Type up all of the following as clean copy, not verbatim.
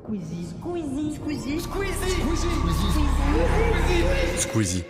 Squeezie. Squeezie. Squeezie. Squeezie.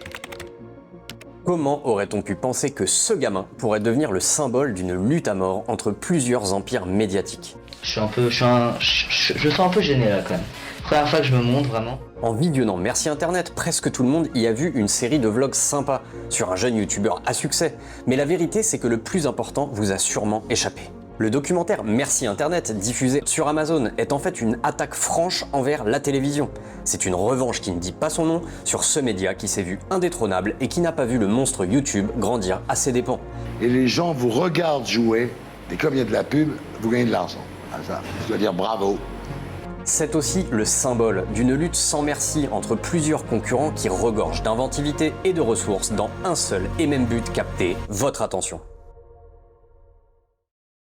Comment aurait-on pu penser que ce gamin pourrait devenir le symbole d'une lutte à mort entre plusieurs empires médiatiques? Je sens un peu gêné là quand même. Première fois que je me montre vraiment. En visionnant Merci Internet, presque tout le monde y a vu une série de vlogs sympas sur un jeune youtubeur à succès. Mais la vérité, c'est que le plus important vous a sûrement échappé. Le documentaire Merci Internet, diffusé sur Amazon, est en fait une attaque franche envers la télévision. C'est une revanche qui ne dit pas son nom sur ce média qui s'est vu indétrônable et qui n'a pas vu le monstre YouTube grandir à ses dépens. Et les gens vous regardent jouer, et comme il y a de la pub, vous gagnez de l'argent. Ah, ça, je dois dire bravo. C'est aussi le symbole d'une lutte sans merci entre plusieurs concurrents qui regorgent d'inventivité et de ressources dans un seul et même but: capter votre attention.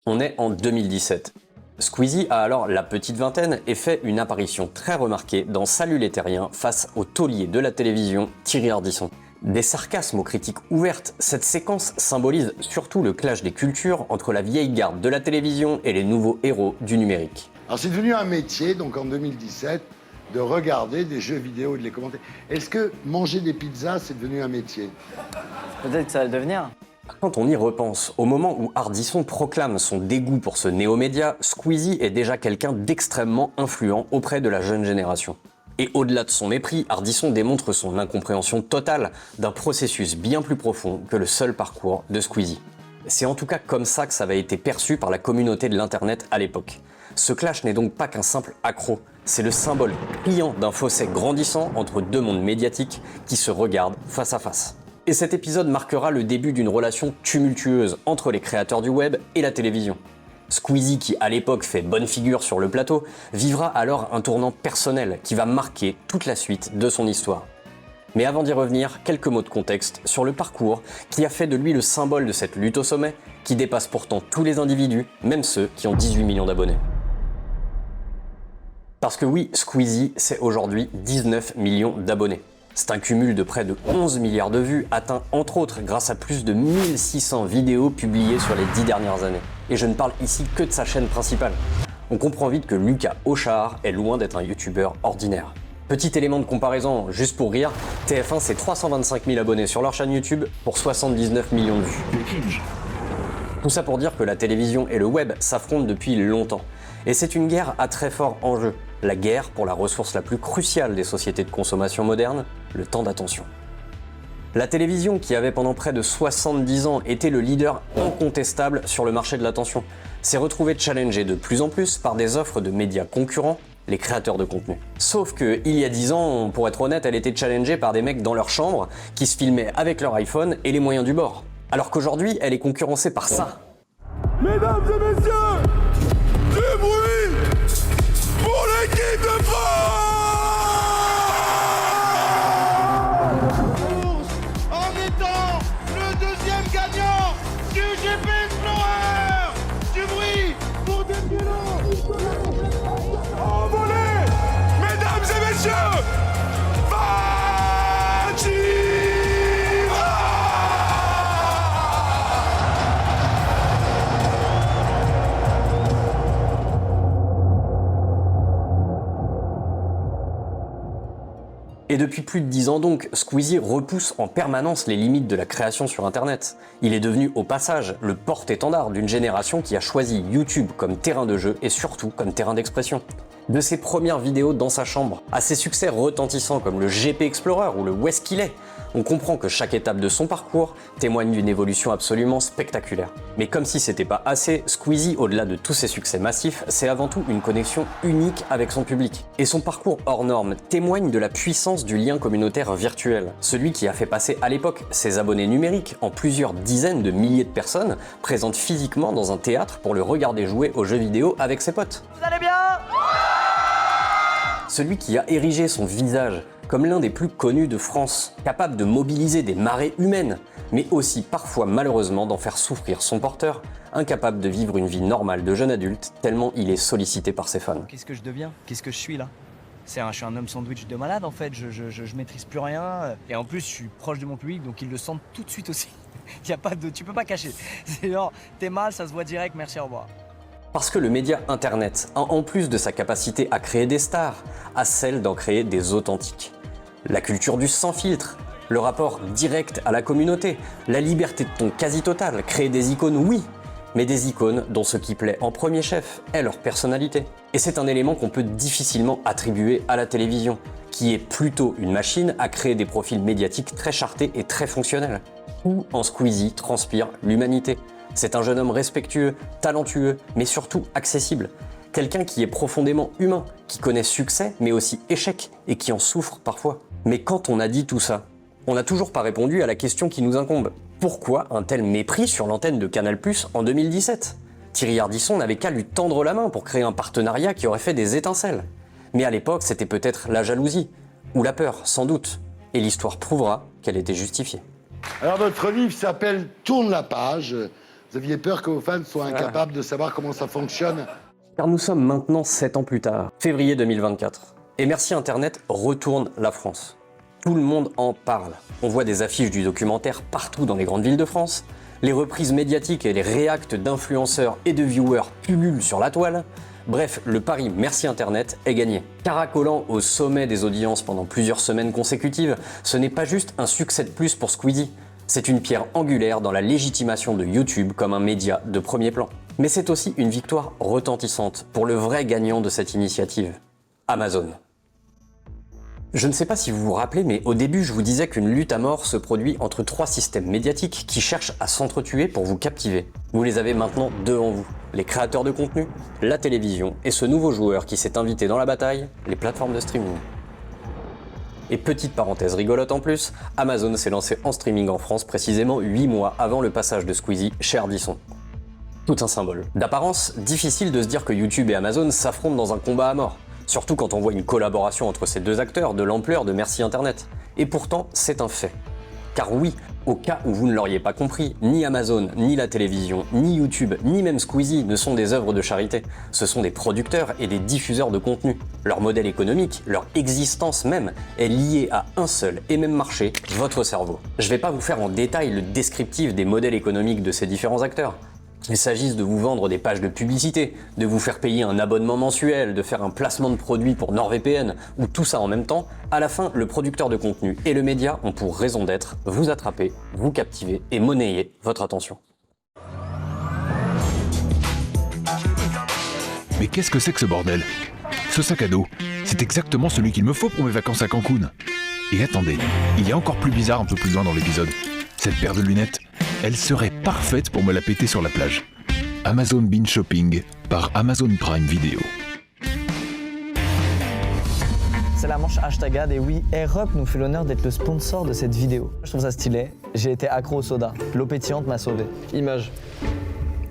On est en 2017. Squeezie a alors la petite vingtaine et fait une apparition très remarquée dans Salut les Terriens face au taulier de la télévision Thierry Ardisson. Des sarcasmes aux critiques ouvertes, cette séquence symbolise surtout le clash des cultures entre la vieille garde de la télévision et les nouveaux héros du numérique. Alors c'est devenu un métier, donc en 2017, de regarder des jeux vidéo et de les commenter. Est-ce que manger des pizzas, c'est devenu un métier? Peut-être que ça va le devenir. Quand on y repense, au moment où Ardisson proclame son dégoût pour ce néo-média, Squeezie est déjà quelqu'un d'extrêmement influent auprès de la jeune génération. Et au-delà de son mépris, Ardisson démontre son incompréhension totale d'un processus bien plus profond que le seul parcours de Squeezie. C'est en tout cas comme ça que ça avait été perçu par la communauté de l'internet à l'époque. Ce clash n'est donc pas qu'un simple accroc, c'est le symbole criant d'un fossé grandissant entre deux mondes médiatiques qui se regardent face à face. Et cet épisode marquera le début d'une relation tumultueuse entre les créateurs du web et la télévision. Squeezie, qui à l'époque fait bonne figure sur le plateau, vivra alors un tournant personnel qui va marquer toute la suite de son histoire. Mais avant d'y revenir, quelques mots de contexte sur le parcours qui a fait de lui le symbole de cette lutte au sommet, qui dépasse pourtant tous les individus, même ceux qui ont 18 millions d'abonnés. Parce que oui, Squeezie, c'est aujourd'hui 19 millions d'abonnés. C'est un cumul de près de 11 milliards de vues, atteint entre autres grâce à plus de 1600 vidéos publiées sur les 10 dernières années. Et je ne parle ici que de sa chaîne principale. On comprend vite que Lucas Auchard est loin d'être un youtubeur ordinaire. Petit élément de comparaison, juste pour rire, TF1 c'est 325 000 abonnés sur leur chaîne YouTube pour 79 millions de vues. Tout ça pour dire que la télévision et le web s'affrontent depuis longtemps. Et c'est une guerre à très fort enjeu. La guerre pour la ressource la plus cruciale des sociétés de consommation modernes, le temps d'attention. La télévision, qui avait pendant près de 70 ans été le leader incontestable sur le marché de l'attention, s'est retrouvée challengée de plus en plus par des offres de médias concurrents, les créateurs de contenu. Sauf que, il y a 10 ans, pour être honnête, elle était challengée par des mecs dans leur chambre qui se filmaient avec leur iPhone et les moyens du bord. Alors qu'aujourd'hui, elle est concurrencée par ça. Mesdames et messieurs, du bruit pour l'équipe de France! En étant le deuxième gagnant du GP Explorer! Du bruit pour des pilotes! Envolé! Mesdames et messieurs, Et depuis plus de 10 ans donc, Squeezie repousse en permanence les limites de la création sur Internet. Il est devenu au passage le porte-étendard d'une génération qui a choisi YouTube comme terrain de jeu et surtout comme terrain d'expression. De ses premières vidéos dans sa chambre, à ses succès retentissants comme le GP Explorer ou le Où est-ce qu'il est, on comprend que chaque étape de son parcours témoigne d'une évolution absolument spectaculaire. Mais comme si c'était pas assez, Squeezie, au-delà de tous ses succès massifs, c'est avant tout une connexion unique avec son public. Et son parcours hors norme témoigne de la puissance du lien communautaire virtuel. Celui qui a fait passer à l'époque ses abonnés numériques en plusieurs dizaines de milliers de personnes présentes physiquement dans un théâtre pour le regarder jouer aux jeux vidéo avec ses potes. Vous allez bien? Celui qui a érigé son visage comme l'un des plus connus de France, capable de mobiliser des marées humaines, mais aussi parfois malheureusement d'en faire souffrir son porteur, incapable de vivre une vie normale de jeune adulte tellement il est sollicité par ses fans. Qu'est-ce que je deviens? Qu'est-ce que je suis là? Je suis un homme sandwich de malade en fait, je maîtrise plus rien, et en plus je suis proche de mon public donc ils le sentent tout de suite aussi. Y a pas de, tu peux pas cacher. C'est genre, t'es mal, ça se voit direct, merci, au revoir. Parce que le média Internet a, en plus de sa capacité à créer des stars, a celle d'en créer des authentiques. La culture du sans filtre, le rapport direct à la communauté, la liberté de ton quasi totale, créer des icônes, oui, mais des icônes dont ce qui plaît en premier chef est leur personnalité. Et c'est un élément qu'on peut difficilement attribuer à la télévision, qui est plutôt une machine à créer des profils médiatiques très chartés et très fonctionnels. Où en Squeezie transpire l'humanité. C'est un jeune homme respectueux, talentueux, mais surtout accessible. Quelqu'un qui est profondément humain, qui connaît succès, mais aussi échec, et qui en souffre parfois. Mais quand on a dit tout ça, on n'a toujours pas répondu à la question qui nous incombe. Pourquoi un tel mépris sur l'antenne de Canal+ en 2017 ? Thierry Ardisson n'avait qu'à lui tendre la main pour créer un partenariat qui aurait fait des étincelles. Mais à l'époque, c'était peut-être la jalousie, ou la peur, sans doute. Et l'histoire prouvera qu'elle était justifiée. Alors votre livre s'appelle « Tourne la page ». Vous aviez peur que vos fans soient incapables de savoir comment ça fonctionne ? Car nous sommes maintenant 7 ans plus tard, février 2024. Et Merci Internet retourne la France. Tout le monde en parle. On voit des affiches du documentaire partout dans les grandes villes de France. Les reprises médiatiques et les réacts d'influenceurs et de viewers pullulent sur la toile. Bref, le pari Merci Internet est gagné. Caracolant au sommet des audiences pendant plusieurs semaines consécutives, ce n'est pas juste un succès de plus pour Squeezie. C'est une pierre angulaire dans la légitimation de YouTube comme un média de premier plan. Mais c'est aussi une victoire retentissante pour le vrai gagnant de cette initiative, Amazon. Je ne sais pas si vous vous rappelez, mais au début, je vous disais qu'une lutte à mort se produit entre 3 systèmes médiatiques qui cherchent à s'entretuer pour vous captiver. Vous les avez maintenant devant vous. Les créateurs de contenu, la télévision et ce nouveau joueur qui s'est invité dans la bataille, les plateformes de streaming. Et petite parenthèse rigolote en plus, Amazon s'est lancé en streaming en France précisément 8 mois avant le passage de Squeezie chez Ardisson. Tout un symbole. D'apparence, difficile de se dire que YouTube et Amazon s'affrontent dans un combat à mort. Surtout quand on voit une collaboration entre ces deux acteurs de l'ampleur de Merci Internet. Et pourtant, c'est un fait. Car oui, au cas où vous ne l'auriez pas compris, ni Amazon, ni la télévision, ni YouTube, ni même Squeezie ne sont des œuvres de charité. Ce sont des producteurs et des diffuseurs de contenu. Leur modèle économique, leur existence même, est liée à un seul et même marché, votre cerveau. Je vais pas vous faire en détail le descriptif des modèles économiques de ces différents acteurs. Qu'il s'agisse de vous vendre des pages de publicité, de vous faire payer un abonnement mensuel, de faire un placement de produit pour NordVPN, ou tout ça en même temps, à la fin, le producteur de contenu et le média ont pour raison d'être vous attraper, vous captiver et monnayer votre attention. Mais qu'est-ce que c'est que ce bordel ? Ce sac à dos, c'est exactement celui qu'il me faut pour mes vacances à Cancun. Et attendez, il y a encore plus bizarre un peu plus loin dans l'épisode. Cette paire de lunettes, elle serait parfaite pour me la péter sur la plage. Amazon Binge Shopping par Amazon Prime Video. C'est la manche #ad et oui, AirUp nous fait l'honneur d'être le sponsor de cette vidéo. Je trouve ça stylé. J'ai été accro au soda. L'eau pétillante m'a sauvé. Image.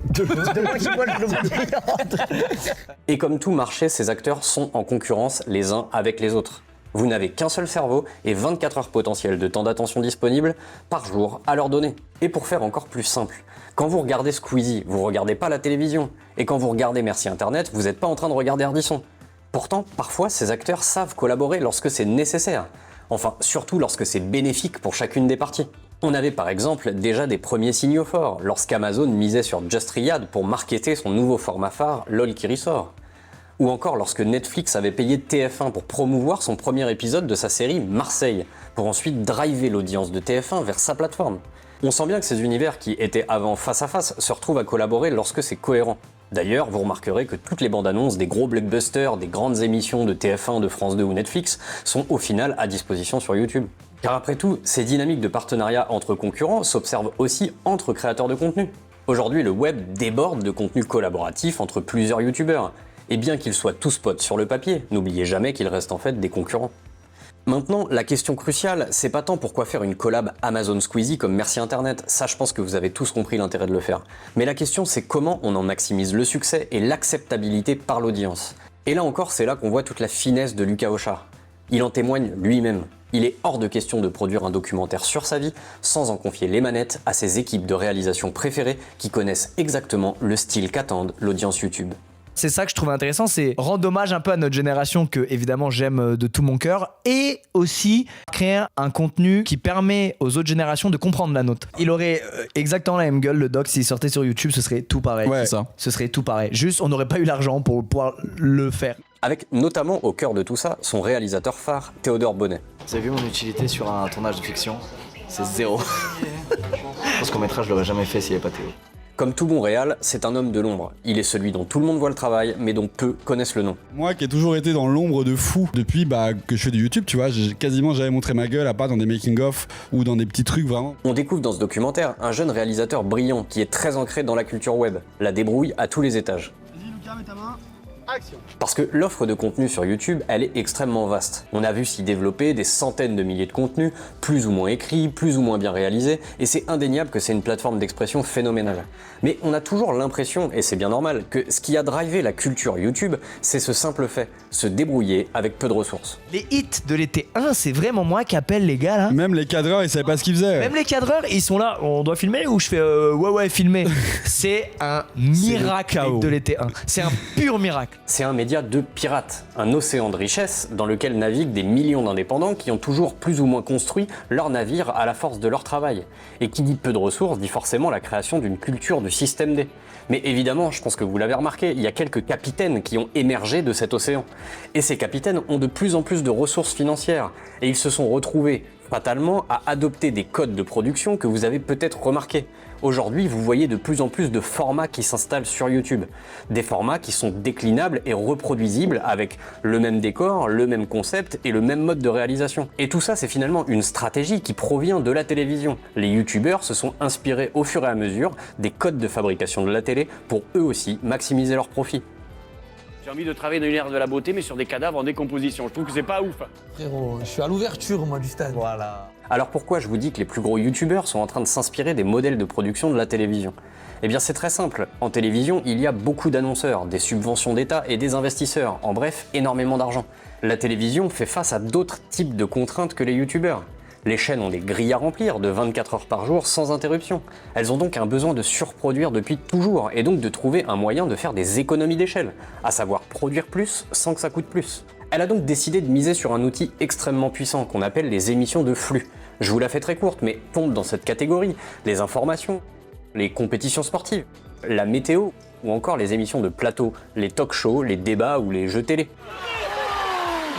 De moi qui bois de l'eau pétillante. Et comme tout marché, ces acteurs sont en concurrence les uns avec les autres. Vous n'avez qu'un seul cerveau et 24 heures potentielles de temps d'attention disponibles par jour à leur donner. Et pour faire encore plus simple, quand vous regardez Squeezie, vous ne regardez pas la télévision. Et quand vous regardez Merci Internet, vous n'êtes pas en train de regarder Ardisson. Pourtant, parfois, ces acteurs savent collaborer lorsque c'est nécessaire. Enfin, surtout lorsque c'est bénéfique pour chacune des parties. On avait par exemple déjà des premiers signaux forts lorsqu'Amazon misait sur Just Riyadh pour marketer son nouveau format phare LOL qui ressort. Ou encore lorsque Netflix avait payé TF1 pour promouvoir son premier épisode de sa série Marseille, pour ensuite driver l'audience de TF1 vers sa plateforme. On sent bien que ces univers qui étaient avant face à face se retrouvent à collaborer lorsque c'est cohérent. D'ailleurs, vous remarquerez que toutes les bandes annonces des gros blockbusters, des grandes émissions de TF1, de France 2 ou Netflix sont au final à disposition sur YouTube. Car après tout, ces dynamiques de partenariat entre concurrents s'observent aussi entre créateurs de contenu. Aujourd'hui, le web déborde de contenu collaboratif entre plusieurs youtubeurs. Et bien qu'ils soient tous potes sur le papier, n'oubliez jamais qu'ils restent en fait des concurrents. Maintenant, la question cruciale, c'est pas tant pourquoi faire une collab Amazon Squeezie comme Merci Internet, ça je pense que vous avez tous compris l'intérêt de le faire. Mais la question c'est comment on en maximise le succès et l'acceptabilité par l'audience. Et là encore, c'est là qu'on voit toute la finesse de Lucas Auchard. Il en témoigne lui-même. Il est hors de question de produire un documentaire sur sa vie sans en confier les manettes à ses équipes de réalisation préférées qui connaissent exactement le style qu'attendent l'audience YouTube. C'est ça que je trouve intéressant, c'est rendre hommage un peu à notre génération que évidemment j'aime de tout mon cœur et aussi créer un contenu qui permet aux autres générations de comprendre la nôtre. Il aurait exactement la même gueule, le doc, s'il sortait sur YouTube, ce serait tout pareil. Ouais, ça. Ce serait tout pareil. Juste, on n'aurait pas eu l'argent pour pouvoir le faire. Avec notamment au cœur de tout ça, son réalisateur phare, Théodore Bonnet. Vous avez vu mon utilité sur un tournage de fiction? C'est 0. Je pense qu'en métrage, je l'aurais jamais fait s'il n'y avait pas Théo. Comme tout bon réal, c'est un homme de l'ombre. Il est celui dont tout le monde voit le travail, mais dont peu connaissent le nom. Moi qui ai toujours été dans l'ombre de fou depuis que je fais du YouTube, tu vois, j'ai quasiment jamais montré ma gueule à part dans des making-of ou dans des petits trucs vraiment. On découvre dans ce documentaire un jeune réalisateur brillant qui est très ancré dans la culture web, la débrouille à tous les étages. Vas-y Lucas, mets ta main. Action. Parce que l'offre de contenu sur YouTube, elle est extrêmement vaste. On a vu s'y développer des centaines de milliers de contenus, plus ou moins écrits, plus ou moins bien réalisés, et c'est indéniable que c'est une plateforme d'expression phénoménale. Mais on a toujours l'impression, et c'est bien normal, que ce qui a drivé la culture YouTube, c'est ce simple fait, se débrouiller avec peu de ressources. Les hits de l'été 1, c'est vraiment moi qui appelle les gars là. Même les cadreurs, ils savaient pas ce qu'ils faisaient. Même les cadreurs, ils sont là, on doit filmer ou je fais ouais filmer. C'est un miracle de l'été 1. C'est un pur miracle. C'est un média de pirates, un océan de richesse dans lequel naviguent des millions d'indépendants qui ont toujours plus ou moins construit leur navire à la force de leur travail. Et qui dit peu de ressources dit forcément la création d'une culture du système D. Mais évidemment, je pense que vous l'avez remarqué, il y a quelques capitaines qui ont émergé de cet océan. Et ces capitaines ont de plus en plus de ressources financières. Et ils se sont retrouvés fatalement à adopter des codes de production que vous avez peut-être remarqués. Aujourd'hui, vous voyez de plus en plus de formats qui s'installent sur YouTube. Des formats qui sont déclinables et reproduisibles avec le même décor, le même concept et le même mode de réalisation. Et tout ça, c'est finalement une stratégie qui provient de la télévision. Les YouTubeurs se sont inspirés au fur et à mesure des codes de fabrication de la télé pour eux aussi maximiser leurs profits. J'ai envie de travailler dans l'univers de la beauté, mais sur des cadavres en décomposition. Je trouve que c'est pas ouf. Frérot, je suis à l'ouverture, moi, du stade. Voilà. Alors pourquoi je vous dis que les plus gros youtubeurs sont en train de s'inspirer des modèles de production de la télévision? Eh bien c'est très simple, en télévision il y a beaucoup d'annonceurs, des subventions d'État et des investisseurs, en bref énormément d'argent. La télévision fait face à d'autres types de contraintes que les youtubeurs. Les chaînes ont des grilles à remplir de 24 heures par jour sans interruption. Elles ont donc un besoin de surproduire depuis toujours et donc de trouver un moyen de faire des économies d'échelle, à savoir produire plus sans que ça coûte plus. Elle a donc décidé de miser sur un outil extrêmement puissant qu'on appelle les émissions de flux. Je vous la fais très courte, mais tombent dans cette catégorie les informations, les compétitions sportives, la météo ou encore les émissions de plateau, les talk-shows, les débats ou les jeux télé.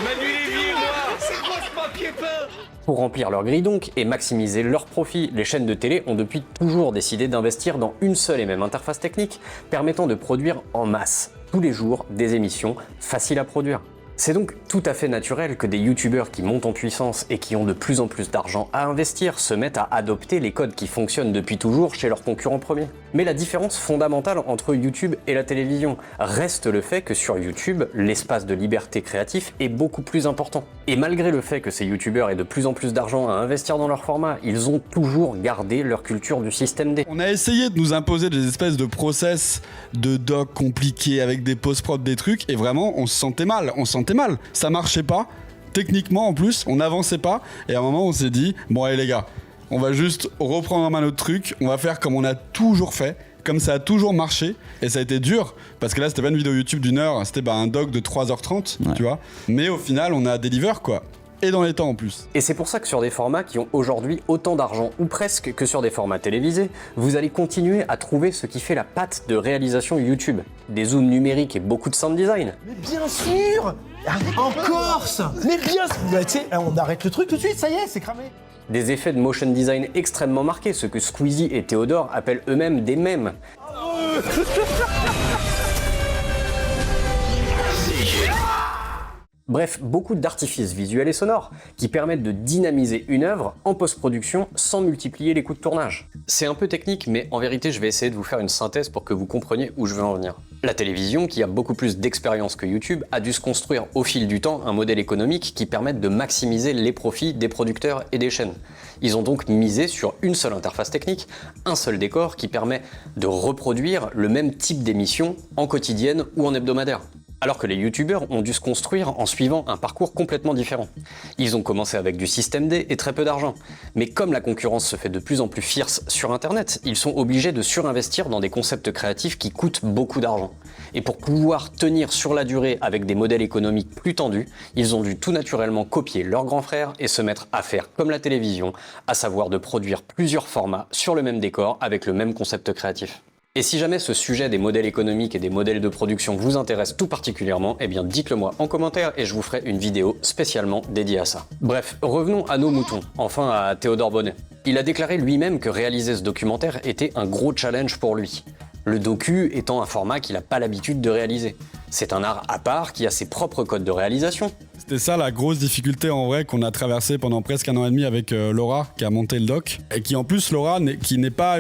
Manu Lévy, moi, c'est quoi ce papier peint? Pour remplir leur grille donc et maximiser leurs profits, les chaînes de télé ont depuis toujours décidé d'investir dans une seule et même interface technique permettant de produire en masse, tous les jours, des émissions faciles à produire. C'est donc tout à fait naturel que des youtubeurs qui montent en puissance et qui ont de plus en plus d'argent à investir se mettent à adopter les codes qui fonctionnent depuis toujours chez leurs concurrents premiers. Mais la différence fondamentale entre YouTube et la télévision reste le fait que sur YouTube, l'espace de liberté créatif est beaucoup plus important. Et malgré le fait que ces youtubeurs aient de plus en plus d'argent à investir dans leur format, ils ont toujours gardé leur culture du système D. On a essayé de nous imposer des espèces de process de doc compliqués avec des post-prod, des trucs, et vraiment on se sentait mal, ça marchait pas, techniquement en plus, on n'avançait pas, et à un moment on s'est dit, bon allez les gars, on va juste reprendre en main notre truc, on va faire comme on a toujours fait, comme ça a toujours marché, et ça a été dur, parce que là c'était pas une vidéo YouTube d'une heure, c'était un doc de 3h30, tu vois, mais au final on a deliver quoi. Et dans les temps en plus. Et c'est pour ça que sur des formats qui ont aujourd'hui autant d'argent, ou presque, que sur des formats télévisés, vous allez continuer à trouver ce qui fait la patte de réalisation YouTube. Des zooms numériques et beaucoup de sound design. Mais bien sûr. En Corse. Mais bien sûr. Bah, tu sais, on arrête le truc tout de suite, ça y est, c'est cramé. Des effets de motion design extrêmement marqués, ce que Squeezie et Théodore appellent eux-mêmes des mèmes. Bref, beaucoup d'artifices visuels et sonores qui permettent de dynamiser une œuvre en post-production sans multiplier les coûts de tournage. C'est un peu technique, mais en vérité, je vais essayer de vous faire une synthèse pour que vous compreniez où je veux en venir. La télévision, qui a beaucoup plus d'expérience que YouTube, a dû se construire au fil du temps un modèle économique qui permette de maximiser les profits des producteurs et des chaînes. Ils ont donc misé sur une seule interface technique, un seul décor qui permet de reproduire le même type d'émission en quotidienne ou en hebdomadaire. Alors que les youtubeurs ont dû se construire en suivant un parcours complètement différent. Ils ont commencé avec du système D et très peu d'argent. Mais comme la concurrence se fait de plus en plus fierce sur internet, ils sont obligés de surinvestir dans des concepts créatifs qui coûtent beaucoup d'argent. Et pour pouvoir tenir sur la durée avec des modèles économiques plus tendus, ils ont dû tout naturellement copier leurs grands frères et se mettre à faire comme la télévision, à savoir de produire plusieurs formats sur le même décor avec le même concept créatif. Et si jamais ce sujet des modèles économiques et des modèles de production vous intéresse tout particulièrement, eh bien dites-le moi en commentaire et je vous ferai une vidéo spécialement dédiée à ça. Bref, revenons à nos moutons, enfin à Théodore Bonnet. Il a déclaré lui-même que réaliser ce documentaire était un gros challenge pour lui. Le docu étant un format qu'il n'a pas l'habitude de réaliser. C'est un art à part qui a ses propres codes de réalisation. C'était ça la grosse difficulté en vrai qu'on a traversé pendant presque 1 an et demi avec Laura qui a monté le doc. Et qui en plus, Laura, qui n'est pas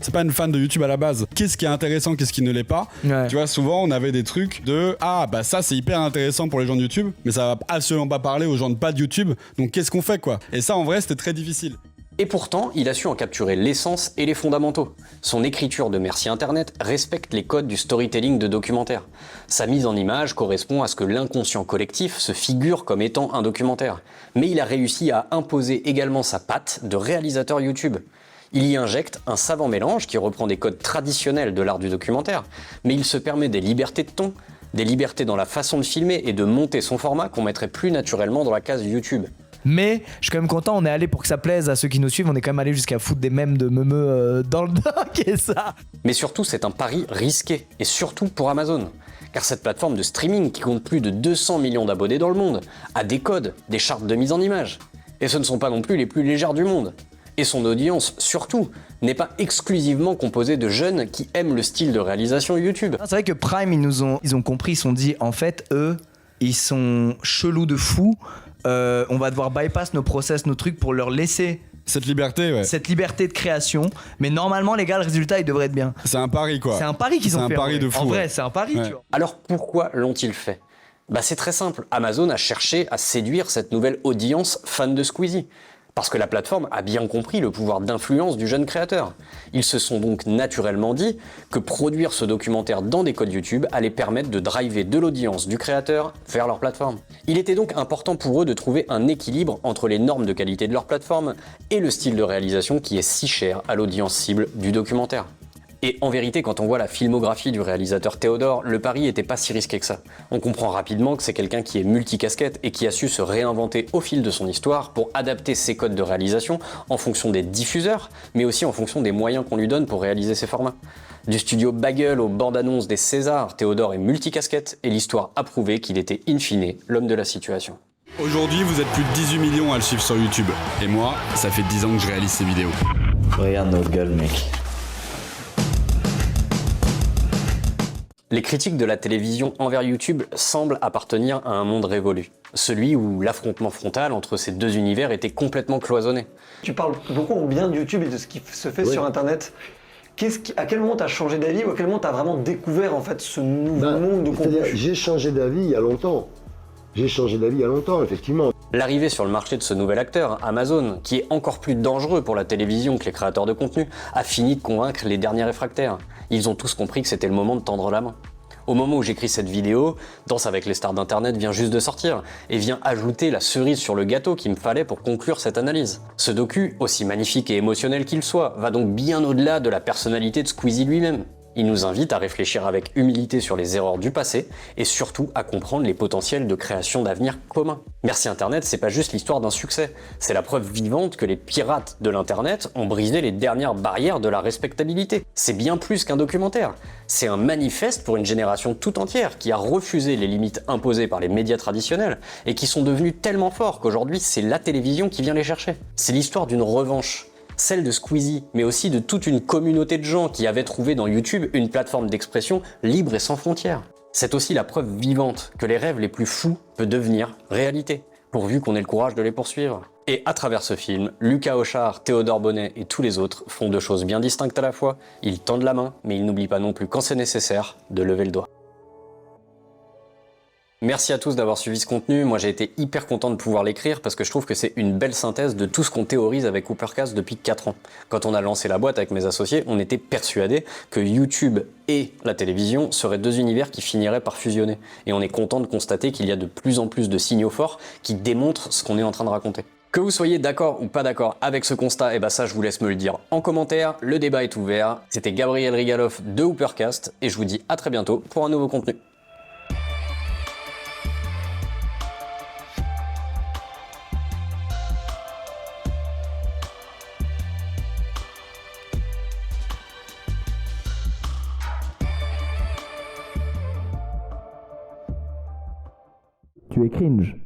c'est pas une fan de YouTube à la base. Qu'est-ce qui est intéressant, qu'est-ce qui ne l'est pas. Tu vois, souvent on avait des trucs de bah ça c'est hyper intéressant pour les gens de YouTube, mais ça va absolument pas parler aux gens de pas de YouTube. Donc qu'est-ce qu'on fait quoi? Et ça en vrai c'était très difficile. Et pourtant, il a su en capturer l'essence et les fondamentaux. Son écriture de Merci Internet respecte les codes du storytelling de documentaire. Sa mise en image correspond à ce que l'inconscient collectif se figure comme étant un documentaire. Mais il a réussi à imposer également sa patte de réalisateur YouTube. Il y injecte un savant mélange qui reprend des codes traditionnels de l'art du documentaire, mais il se permet des libertés de ton, des libertés dans la façon de filmer et de monter son format qu'on mettrait plus naturellement dans la case YouTube. Mais je suis quand même content, on est allé pour que ça plaise à ceux qui nous suivent, on est quand même allé jusqu'à foutre des mèmes de meumeux dans le doc et ça. Mais surtout, c'est un pari risqué, et surtout pour Amazon. Car cette plateforme de streaming qui compte plus de 200 millions d'abonnés dans le monde a des codes, des chartes de mise en image. Et ce ne sont pas non plus les plus légères du monde. Et son audience, surtout, n'est pas exclusivement composée de jeunes qui aiment le style de réalisation YouTube. C'est vrai que Prime, ils ont compris, ils se sont dit, en fait, eux, ils sont chelous de fou. On va devoir bypass nos process, nos trucs pour leur laisser cette liberté, ouais. Cette liberté de création. Mais normalement, les gars, le résultat, il devrait être bien. C'est un pari, quoi. C'est un pari qu'ils ont fait. C'est un pari de fou. En vrai, c'est un pari, tu vois. Alors pourquoi l'ont-ils fait? C'est très simple. Amazon a cherché à séduire cette nouvelle audience fan de Squeezie. Parce que la plateforme a bien compris le pouvoir d'influence du jeune créateur. Ils se sont donc naturellement dit que produire ce documentaire dans des codes YouTube allait permettre de driver de l'audience du créateur vers leur plateforme. Il était donc important pour eux de trouver un équilibre entre les normes de qualité de leur plateforme et le style de réalisation qui est si cher à l'audience cible du documentaire. Et en vérité, quand on voit la filmographie du réalisateur Théodore, le pari était pas si risqué que ça. On comprend rapidement que c'est quelqu'un qui est multicasquette et qui a su se réinventer au fil de son histoire pour adapter ses codes de réalisation en fonction des diffuseurs, mais aussi en fonction des moyens qu'on lui donne pour réaliser ses formats. Du studio Bagel aux bandes-annonces des Césars, Théodore est multicasquette et l'histoire a prouvé qu'il était in fine l'homme de la situation. Aujourd'hui, vous êtes plus de 18 millions à le suivre sur YouTube. Et moi, ça fait 10 ans que je réalise ces vidéos. Regarde notre gueule, mec. Les critiques de la télévision envers YouTube semblent appartenir à un monde révolu. Celui où l'affrontement frontal entre ces deux univers était complètement cloisonné. Tu parles beaucoup bien de YouTube et de ce qui se fait sur Internet. À quel moment t'as changé d'avis ou à quel moment t'as vraiment découvert en fait ce nouveau monde de contenu? J'ai changé d'avis il y a longtemps. Effectivement. L'arrivée sur le marché de ce nouvel acteur, Amazon, qui est encore plus dangereux pour la télévision que les créateurs de contenu, a fini de convaincre les derniers réfractaires. Ils ont tous compris que c'était le moment de tendre la main. Au moment où j'écris cette vidéo, Danse avec les stars d'internet vient juste de sortir et vient ajouter la cerise sur le gâteau qu'il me fallait pour conclure cette analyse. Ce docu, aussi magnifique et émotionnel qu'il soit, va donc bien au-delà de la personnalité de Squeezie lui-même. Il nous invite à réfléchir avec humilité sur les erreurs du passé et surtout à comprendre les potentiels de création d'avenir commun. Merci Internet, c'est pas juste l'histoire d'un succès, c'est la preuve vivante que les pirates de l'Internet ont brisé les dernières barrières de la respectabilité. C'est bien plus qu'un documentaire, c'est un manifeste pour une génération tout entière qui a refusé les limites imposées par les médias traditionnels et qui sont devenus tellement forts qu'aujourd'hui c'est la télévision qui vient les chercher. C'est l'histoire d'une revanche. Celle de Squeezie, mais aussi de toute une communauté de gens qui avaient trouvé dans YouTube une plateforme d'expression libre et sans frontières. C'est aussi la preuve vivante que les rêves les plus fous peuvent devenir réalité, pourvu qu'on ait le courage de les poursuivre. Et à travers ce film, Lucas Auchard, Théodore Bonnet et tous les autres font deux choses bien distinctes à la fois. Ils tendent la main, mais ils n'oublient pas non plus quand c'est nécessaire de lever le doigt. Merci à tous d'avoir suivi ce contenu. Moi, j'ai été hyper content de pouvoir l'écrire parce que je trouve que c'est une belle synthèse de tout ce qu'on théorise avec Coopercast depuis 4 ans. Quand on a lancé la boîte avec mes associés, on était persuadés que YouTube et la télévision seraient 2 univers qui finiraient par fusionner. Et on est content de constater qu'il y a de plus en plus de signaux forts qui démontrent ce qu'on est en train de raconter. Que vous soyez d'accord ou pas d'accord avec ce constat, et bah ça je vous laisse me le dire en commentaire, le débat est ouvert. C'était Gabriel Rigaloff de Hoopercast et je vous dis à très bientôt pour un nouveau contenu. Tu es cringe.